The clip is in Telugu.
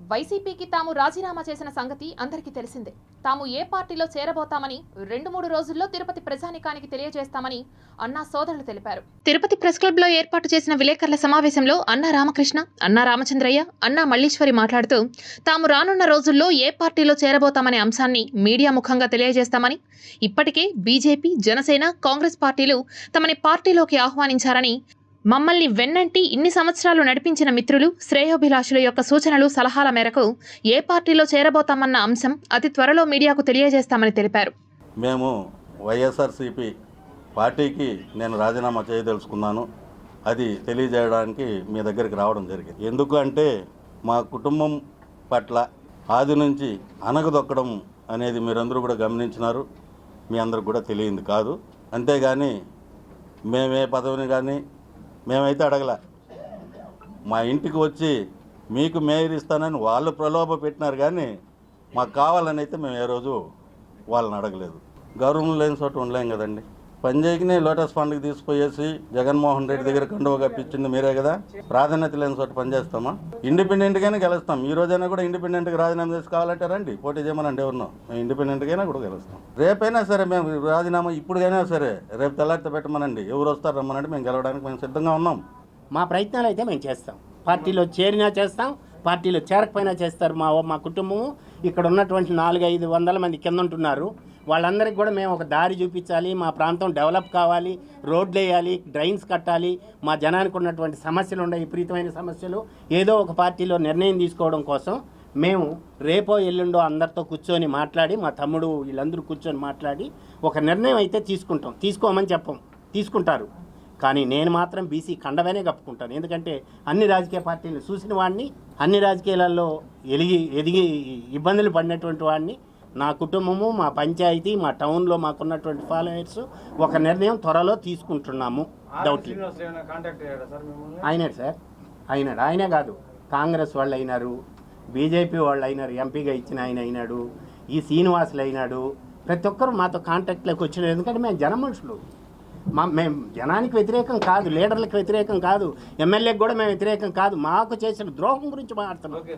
వైసీపీకి తాము రాజీనామా చేసిన సంగతి అందరికీ తెలిసిందే. తాము ఏ పార్టీలో చేరబోతామని 2-3 రోజుల్లో తిరుపతి ప్రజానికానికి తెలియజేస్తామని అన్నా సోదరులు తెలిపారు. తిరుపతి ప్రెస్ క్లబ్ లో ఏర్పాటు చేసిన విలేకరుల సమావేశంలో అన్నా రామకృష్ణ, అన్నా రామచంద్రయ్య, అన్నా మల్లీశ్వరి మాట్లాడుతూ తాము రానున్న రోజుల్లో ఏ పార్టీలో చేరబోతామనే అంశాన్ని మీడియా ముఖంగా తెలియజేస్తామని, ఇప్పటికే బీజేపీ, జనసేన, కాంగ్రెస్ పార్టీలు తమని పార్టీలోకి ఆహ్వానించారని, మమ్మల్ని వెన్నంటి ఇన్ని సంవత్సరాలు నడిపించిన మిత్రులు, శ్రేయోభిలాషుల యొక్క సూచనలు, సలహాల మేరకు ఏ పార్టీలో చేరబోతామన్న అంశం అతి త్వరలో మీడియాకు తెలియజేస్తామని తెలిపారు. మేము వైఎస్ఆర్సీపీ పార్టీకి నేను రాజీనామా చేయదలుచుకున్నాను. అది తెలియజేయడానికి మీ దగ్గరికి రావడం జరిగింది. ఎందుకు అంటే మా కుటుంబం పట్ల ఆది నుంచి అనగదొక్కడం అనేది మీరందరూ కూడా గమనించినారు. మీ అందరికి కూడా తెలియంది కాదు. అంతేగాని మేమే పదవిని కానీ మేమైతే అడగల. మా ఇంటికి వచ్చి మీకు మేయర్ ఇస్తానని వాళ్ళు ప్రలోభ పెట్టినారు, కానీ మాకు కావాలని అయితే మేము ఏ రోజు వాళ్ళని అడగలేదు. గౌరవం లేని చోట ఉండలేం కదండి. పంజాయ్కినే లోటస్ ఫండ్కి తీసుకుపోయేసి జగన్మోహన్ రెడ్డి దగ్గర కండువ కప్పించింది మీరే కదా. ప్రాధాన్యత లేని చోట పనిచేస్తామా? ఇండిపెండెంట్గానే గెలుస్తాం. ఈ రోజైనా కూడా ఇండిపెండెంట్గా రాజీనామా చేసి కావాలంటే రండి, పోటీ చేయమనండి. ఎవరినో మేము ఇండిపెండెంట్గానే కూడా గెలుస్తాం. రేపైనా సరే మేము రాజీనామా ఇప్పుడుగైనా సరే రేపు తెల్లారితో పెట్టమనండి. ఎవరు వస్తారు రమ్మనండి, మేము గెలవడానికి మేము సిద్ధంగా ఉన్నాం. మా ప్రయత్నాలు అయితే మేము చేస్తాం. పార్టీలో చేరినా చేస్తాం, పార్టీలో చేరకపోయినా చేస్తారు. మా కుటుంబము ఇక్కడ ఉన్నటువంటి 400-500 మంది కింద ఉంటున్నారు. వాళ్ళందరికీ కూడా మేము ఒక దారి చూపించాలి. మా ప్రాంతం డెవలప్ కావాలి, రోడ్లు వేయాలి, డ్రైన్స్ కట్టాలి. మా జనానికి ఉన్నటువంటి సమస్యలు ఉన్నాయి, విపరీతమైన సమస్యలు. ఏదో ఒక పార్టీలో నిర్ణయం తీసుకోవడం కోసం మేము రేపో ఎల్లుండో అందరితో కూర్చొని మాట్లాడి, మా తమ్ముడు వీళ్ళందరూ కూర్చొని మాట్లాడి ఒక నిర్ణయం అయితే తీసుకుంటాం. తీసుకోమని చెప్పం, తీసుకుంటారు. కానీ నేను మాత్రం బీసీ కండవనే కప్పుకుంటాను. ఎందుకంటే అన్ని రాజకీయ పార్టీలు చూసిన వాడిని, అన్ని రాజకీయాలలో ఎదిగి ఇబ్బందులు పడినటువంటి వాడిని. నా కుటుంబము, మా పంచాయతీ, మా టౌన్లో మాకున్నటువంటి ఫాలోవర్స్ ఒక నిర్ణయం త్వరలో తీసుకుంటున్నాము. డౌట్ అయినాడు సార్, అయినాడు. ఆయనే కాదు, కాంగ్రెస్ వాళ్ళు అయినారు, బీజేపీ వాళ్ళు అయినారు, ఎంపీగా ఇచ్చిన ఆయన అయినాడు, ఈ శ్రీనివాసులు అయినాడు. ప్రతి ఒక్కరు మాతో కాంటాక్ట్లోకి వచ్చినారు. ఎందుకంటే మేము జన మనుషులు. మేము జనానికి వ్యతిరేకం కాదు, లీడర్లకు వ్యతిరేకం కాదు, ఎమ్మెల్యేకి కూడా మేము వ్యతిరేకం కాదు. మాకు చేసిన ద్రోహం గురించి మాట్లాడుతున్నాం.